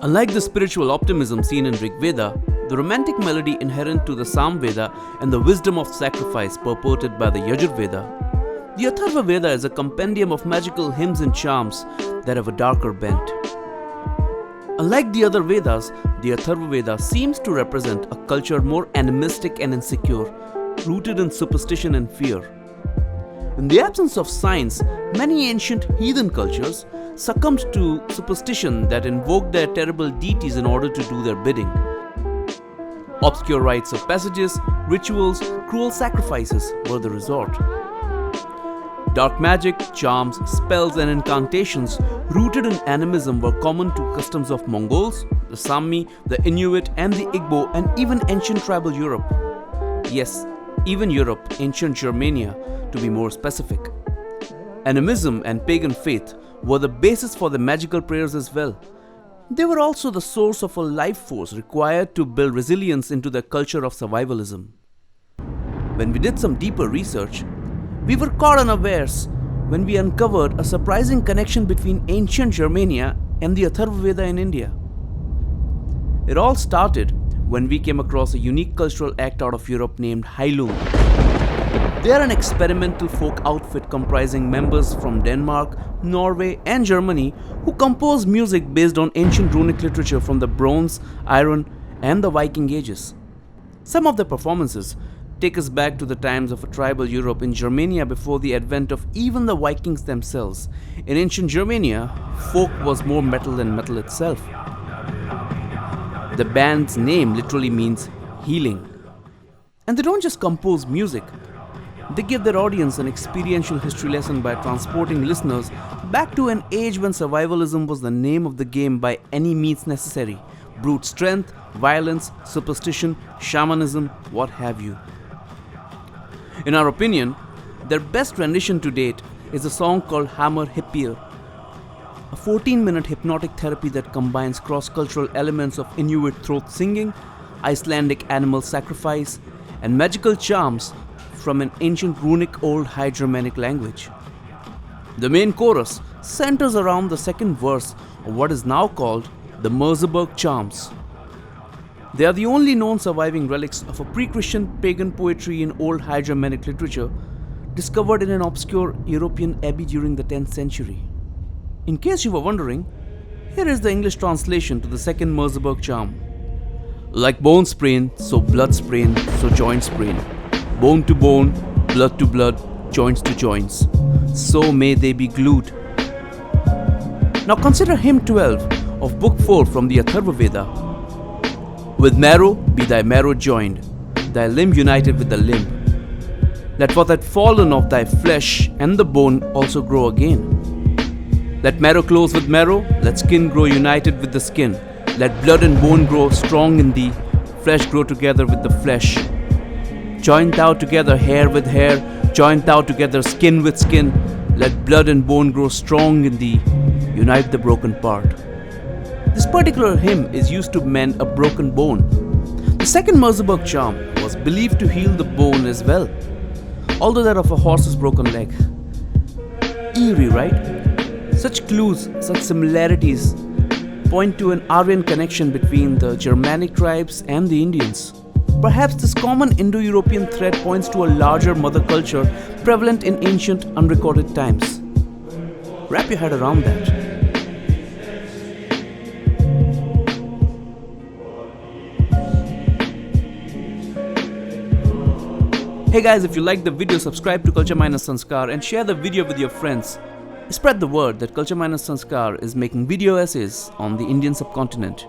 Unlike the spiritual optimism seen in Rig Veda, the romantic melody inherent to the Sam Veda and the wisdom of sacrifice purported by the Yajurveda, the Atharva Veda is a compendium of magical hymns and charms that have a darker bent. Unlike the other Vedas, the Atharva Veda seems to represent a culture more animistic and insecure, rooted in superstition and fear. In the absence of science, many ancient heathen cultures succumbed to superstition that invoked their terrible deities in order to do their bidding. Obscure rites of passages, rituals, cruel sacrifices were the resort. Dark magic, charms, spells and incantations rooted in animism were common to customs of Mongols, the Sami, the Inuit and the Igbo and even ancient tribal Europe. Yes, even Europe, ancient Germania to be more specific. Animism and pagan faith were the basis for the magical prayers as well. They were also the source of a life force required to build resilience into the culture of survivalism. When we did some deeper research, we were caught unawares when we uncovered a surprising connection between ancient Germania and the Atharva Veda in India. It all started when we came across a unique cultural act out of Europe named Heilung. They are an experimental folk outfit comprising members from Denmark, Norway and Germany who compose music based on ancient runic literature from the Bronze, Iron and the Viking ages. Some of the performances take us back to the times of a tribal Europe in Germania before the advent of even the Vikings themselves. In ancient Germania, folk was more metal than metal itself. The band's name literally means healing. And they don't just compose music. They give their audience an experiential history lesson by transporting listeners back to an age when survivalism was the name of the game by any means necessary. Brute strength, violence, superstition, shamanism, what have you. In our opinion, their best rendition to date is a song called Hammer Hippier, a 14-minute hypnotic therapy that combines cross-cultural elements of Inuit throat singing, Icelandic animal sacrifice, and magical charms from an ancient runic Old High Germanic language. The main chorus centers around the second verse of what is now called the Merseburg charms. They are the only known surviving relics of a pre-Christian pagan poetry in Old High Germanic literature discovered in an obscure European abbey during the 10th century. In case you were wondering, here is the English translation to the second Merseburg charm. Like bone sprain, so blood sprain, so joint sprain. Bone to bone, blood to blood, joints to joints. So may they be glued. Now consider hymn 12 of book 4 from the Atharva Veda. With marrow be thy marrow joined, thy limb united with the limb. Let what hath fallen of thy flesh and the bone also grow again. Let marrow close with marrow, let skin grow united with the skin. Let blood and bone grow strong in thee, flesh grow together with the flesh. Join thou together hair with hair, join thou together skin with skin. Let blood and bone grow strong in thee, unite the broken part. This particular hymn is used to mend a broken bone. The second Merseburg charm was believed to heal the bone as well, although that of a horse's broken leg. Eerie, right? Such clues, such similarities point to an Aryan connection between the Germanic tribes and the Indians. Perhaps this common Indo-European thread points to a larger mother culture prevalent in ancient unrecorded times. Wrap your head around that. Hey guys, if you liked the video, subscribe to Culture Minus Sanskar and share the video with your friends. Spread the word that Culture Minus Sanskar is making video essays on the Indian subcontinent.